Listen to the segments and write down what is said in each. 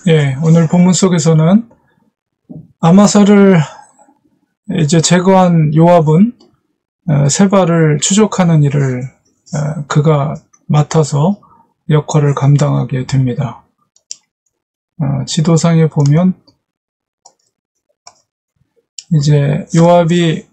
예, 오늘 본문 속에서는 아마사를 이제 제거한 요압은 세바를 추적하는 일을 그가 맡아서 역할을 감당하게 됩니다. 지도상에 보면 이제 요압이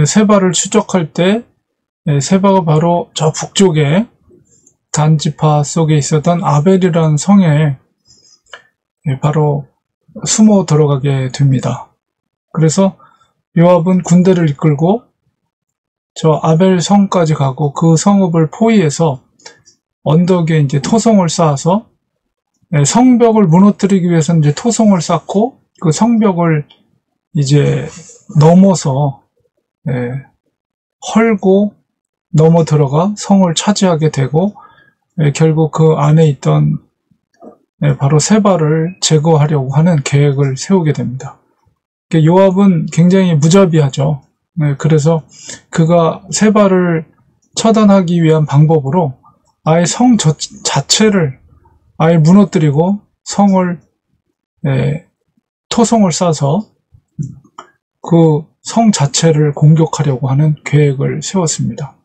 세바를 추적할 때 세바가 바로 저 북쪽에 단지파 속에 있었던 아벨이라는 성에 바로 숨어 들어가게 됩니다. 그래서 요압은 군대를 이끌고 저 아벨 성까지 가고 그 성읍을 포위해서 언덕에 이제 토성을 쌓아서 성벽을 무너뜨리기 위해서 이제 토성을 쌓고 그 성벽을 이제 넘어서 헐고 넘어 들어가 성을 차지하게 되고 결국 그 안에 있던 바로 세바를 제거하려고 하는 계획을 세우게 됩니다. 요압은 굉장히 무자비하죠. 그래서 그가 세바를 처단하기 위한 방법으로 아예 성 자체를 아예 무너뜨리고 성을 토성을 쌓아서 그 성 자체를 공격하려고 하는 계획을 세웠습니다.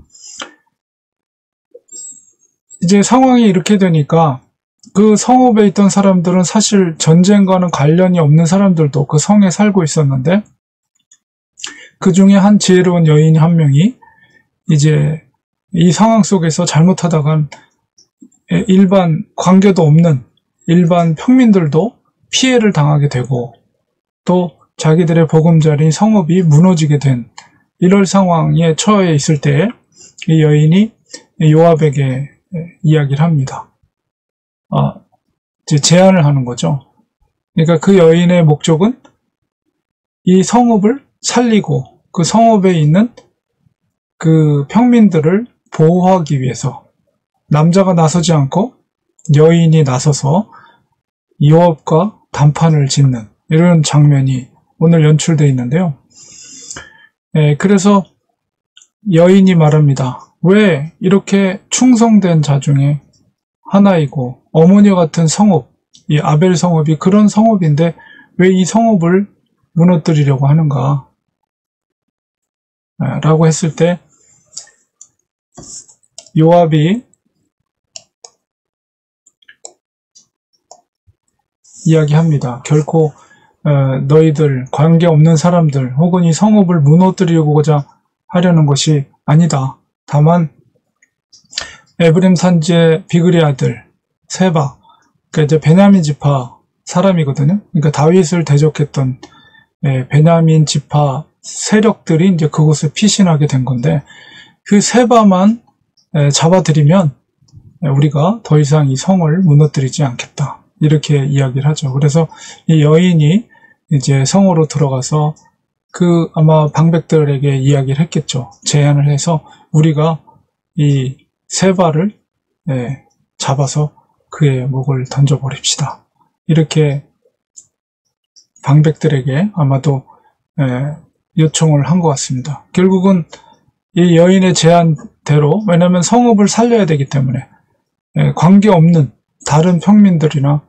이제 상황이 이렇게 되니까 그 성읍에 있던 사람들은 사실 전쟁과는 관련이 없는 사람들도 그 성에 살고 있었는데 그 중에 한 지혜로운 여인 한 명이 이제 이 상황 속에서 잘못하다간 일반 관계도 없는 일반 평민들도 피해를 당하게 되고 또 자기들의 보금자리인 성읍이 무너지게 된 이럴 상황에 처해 있을 때 이 여인이 요압에게 이야기를 합니다. 이제 제안을 하는 거죠. 그러니까 그 여인의 목적은 이 성읍을 살리고 그 성읍에 있는 그 평민들을 보호하기 위해서 남자가 나서지 않고 여인이 나서서 요압과 단판을 짓는 이런 장면이 오늘 연출되어 있는데요. 그래서 여인이 말합니다. 왜 이렇게 충성된 자 중에 하나이고 어머니와 같은 성읍, 이 아벨 성읍이 그런 성읍인데 왜 이 성읍을 무너뜨리려고 하는가? 라고 했을 때 요압이 이야기합니다. 결코 너희들 관계없는 사람들 혹은 이 성읍을 무너뜨리고자 하려는 것이 아니다. 다만 에브림 산지의 비그리 아들 세바, 그러니까 이제 베냐민 지파 사람이거든요. 그러니까 다윗을 대적했던 베냐민 지파 세력들이 이제 그곳을 피신하게 된 건데 그 세바만 잡아들이면 우리가 더 이상 이 성을 무너뜨리지 않겠다. 이렇게 이야기를 하죠. 그래서 이 여인이 이제 성으로 들어가서 그 아마 방백들에게 이야기를 했겠죠. 제안을 해서 우리가 이 세바를 잡아서 그의 목을 던져버립시다. 이렇게 방백들에게 아마도 요청을 한 것 같습니다. 결국은 이 여인의 제안대로, 왜냐하면 성읍을 살려야 되기 때문에 관계없는 다른 평민들이나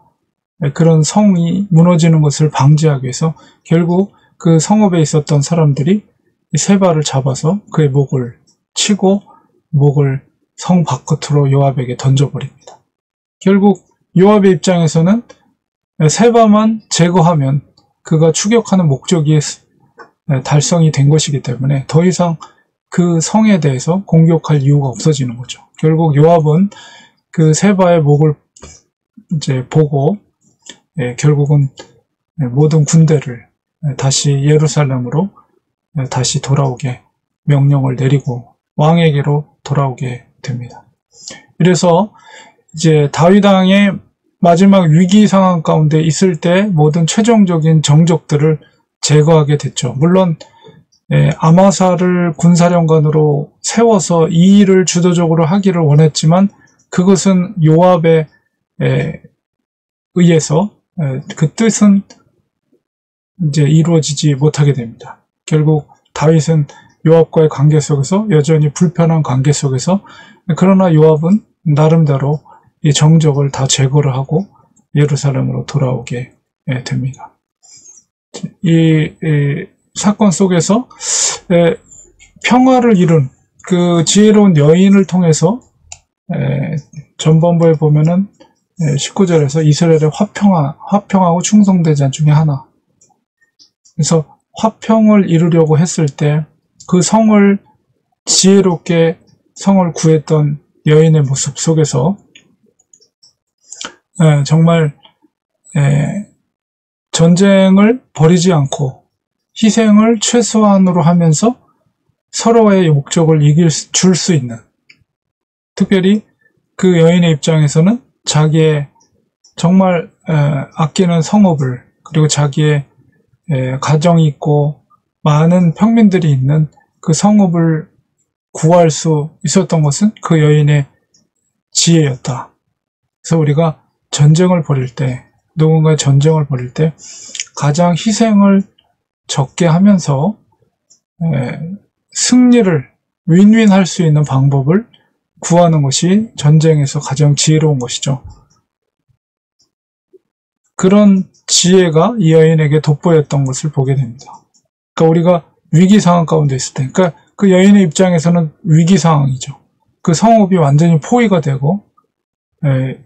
그런 성이 무너지는 것을 방지하기 위해서 결국 그 성읍에 있었던 사람들이 세바를 잡아서 그의 목을 치고 목을 성 바깥으로 요압에게 던져버립니다. 결국 요압의 입장에서는 세바만 제거하면 그가 추격하는 목적이 달성이 된 것이기 때문에 더 이상 그 성에 대해서 공격할 이유가 없어지는 거죠. 결국 요압은 그 세바의 목을 이제 보고 결국은 모든 군대를 다시 예루살렘으로 다시 돌아오게 명령을 내리고 왕에게로 돌아오게 됩니다. 그래서 이제 다윗 왕의 마지막 위기 상황 가운데 있을 때 모든 최종적인 정적들을 제거하게 됐죠. 물론 아마사를 군사령관으로 세워서 이 일을 주도적으로 하기를 원했지만 그것은 요압에 의해서 그 뜻은 이제 이루어지지 못하게 됩니다. 결국 다윗은 요압과의 관계 속에서 여전히 불편한 관계 속에서, 그러나 요압은 나름대로 이 정적을 다 제거를 하고 예루살렘으로 돌아오게 됩니다. 이 사건 속에서 평화를 이룬 그 지혜로운 여인을 통해서 전반부에 보면은 19절에서 이스라엘의 화평하고 충성대전 중에 하나. 그래서 화평을 이루려고 했을 때 그 성을 지혜롭게 성을 구했던 여인의 모습 속에서 정말 전쟁을 벌이지 않고 희생을 최소한으로 하면서 서로의 목적을 줄 수 있는, 특별히 그 여인의 입장에서는 자기의 정말 아끼는 성읍을, 그리고 자기의 가정이 있고 많은 평민들이 있는 그 성읍을 구할 수 있었던 것은 그 여인의 지혜였다. 그래서 우리가 전쟁을 벌일 때, 누군가의 전쟁을 벌일 때 가장 희생을 적게 하면서 승리를 윈윈할 수 있는 방법을 구하는 것이 전쟁에서 가장 지혜로운 것이죠. 그런 지혜가 이 여인에게 돋보였던 것을 보게 됩니다. 그러니까 우리가 위기 상황 가운데 있을 때, 그러니까 그 여인의 입장에서는 위기 상황이죠. 그 성읍이 완전히 포위가 되고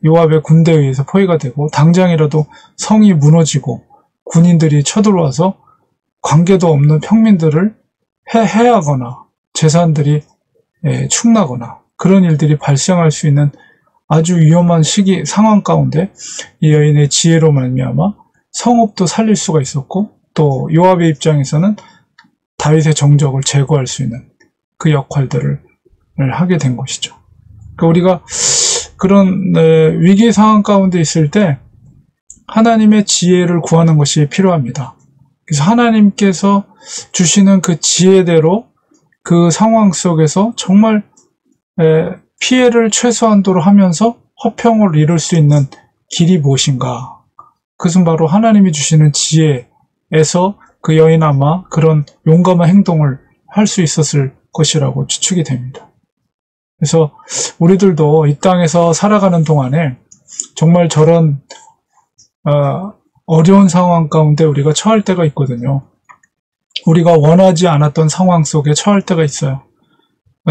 요압의 군대에 의해서 포위가 되고 당장이라도 성이 무너지고 군인들이 쳐들어와서 관계도 없는 평민들을 해하거나 재산들이 축나거나 그런 일들이 발생할 수 있는 아주 위험한 상황 가운데 이 여인의 지혜로 말미암아 성읍도 살릴 수가 있었고, 또 요압의 입장에서는 다윗의 정적을 제거할 수 있는 그 역할들을 하게 된 것이죠. 그러니까 우리가 그런 위기 상황 가운데 있을 때 하나님의 지혜를 구하는 것이 필요합니다. 그래서 하나님께서 주시는 그 지혜대로 그 상황 속에서 정말 피해를 최소한도로 하면서 화평을 이룰 수 있는 길이 무엇인가? 그것은 바로 하나님이 주시는 지혜에서 그 여인 아마 그런 용감한 행동을 할 수 있었을 것이라고 추측이 됩니다. 그래서 우리들도 이 땅에서 살아가는 동안에 정말 저런 어려운 상황 가운데 우리가 처할 때가 있거든요. 우리가 원하지 않았던 상황 속에 처할 때가 있어요.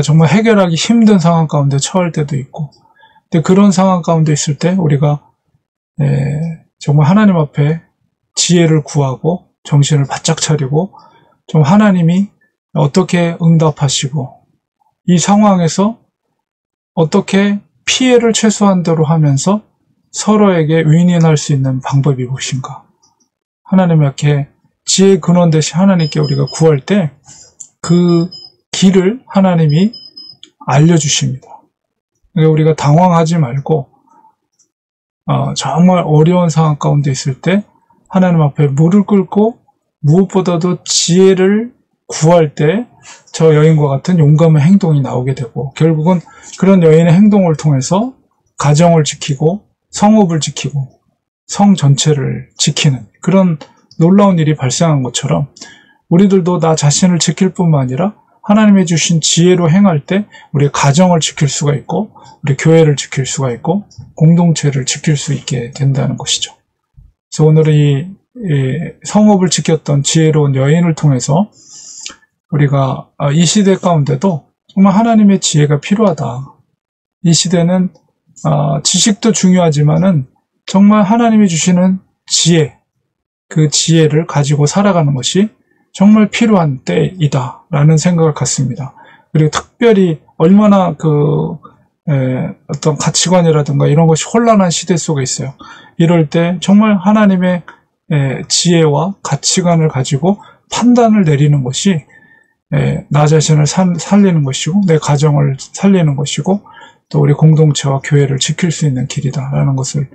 정말 해결하기 힘든 상황 가운데 처할 때도 있고, 근데 그런 상황 가운데 있을 때 우리가 정말 하나님 앞에 지혜를 구하고 정신을 바짝 차리고 좀 하나님이 어떻게 응답하시고 이 상황에서 어떻게 피해를 최소한대로 하면서 서로에게 윈윈할 수 있는 방법이 무엇인가? 하나님 이렇게 지혜의 근원 대신 하나님께 우리가 구할 때 그 길을 하나님이 알려주십니다. 그러니까 우리가 당황하지 말고 정말 어려운 상황 가운데 있을 때 하나님 앞에 무릎 꿇고 무엇보다도 지혜를 구할 때 저 여인과 같은 용감한 행동이 나오게 되고, 결국은 그런 여인의 행동을 통해서 가정을 지키고 성읍을 지키고 성 전체를 지키는 그런 놀라운 일이 발생한 것처럼 우리들도 나 자신을 지킬 뿐만 아니라 하나님이 주신 지혜로 행할 때 우리 가정을 지킬 수가 있고 우리 교회를 지킬 수가 있고 공동체를 지킬 수 있게 된다는 것이죠. 그래서 오늘 이 성읍을 지켰던 지혜로운 여인을 통해서 우리가 이 시대 가운데도 정말 하나님의 지혜가 필요하다. 이 시대는 지식도 중요하지만은 정말 하나님이 주시는 지혜, 그 지혜를 가지고 살아가는 것이 정말 필요한 때이다라는 생각을 갖습니다. 그리고 특별히 얼마나 어떤 가치관이라든가 이런 것이 혼란한 시대 속에 있어요. 이럴 때 정말 하나님의 지혜와 가치관을 가지고 판단을 내리는 것이 나 자신을 살리는 것이고 내 가정을 살리는 것이고 또 우리 공동체와 교회를 지킬 수 있는 길이다라는 것을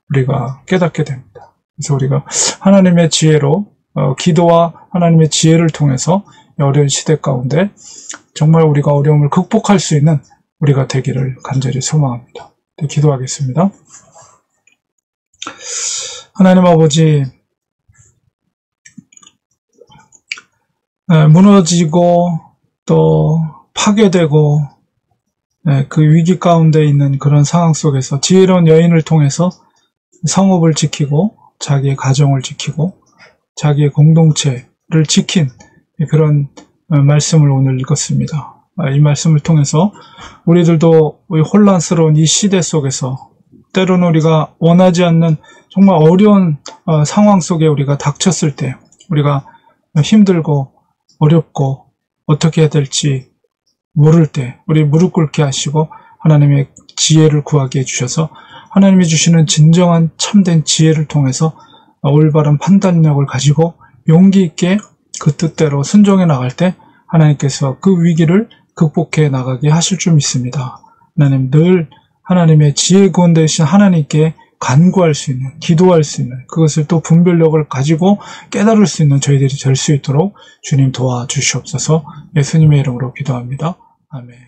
우리가 깨닫게 됩니다. 그래서 우리가 하나님의 지혜로 기도와 하나님의 지혜를 통해서 어려운 시대 가운데 정말 우리가 어려움을 극복할 수 있는 우리가 되기를 간절히 소망합니다. 네, 기도하겠습니다. 하나님 아버지, 무너지고 또 파괴되고 그 위기 가운데 있는 그런 상황 속에서 지혜로운 여인을 통해서 성읍을 지키고 자기의 가정을 지키고 자기의 공동체를 지킨 그런 말씀을 오늘 읽었습니다. 이 말씀을 통해서 우리들도 혼란스러운 이 시대 속에서 때로는 우리가 원하지 않는 정말 어려운 상황 속에 우리가 닥쳤을 때, 우리가 힘들고 어렵고 어떻게 해야 될지 모를 때 우리 무릎 꿇게 하시고 하나님의 지혜를 구하게 해주셔서 하나님이 주시는 진정한 참된 지혜를 통해서 올바른 판단력을 가지고 용기 있게 그 뜻대로 순종해 나갈 때 하나님께서 그 위기를 극복해 나가게 하실 줄 믿습니다. 하나님, 늘 하나님의 지혜 구원 되신 하나님께 간구할 수 있는, 기도할 수 있는, 그것을 또 분별력을 가지고 깨달을 수 있는 저희들이 될 수 있도록 주님 도와주시옵소서. 예수님의 이름으로 기도합니다. 아멘.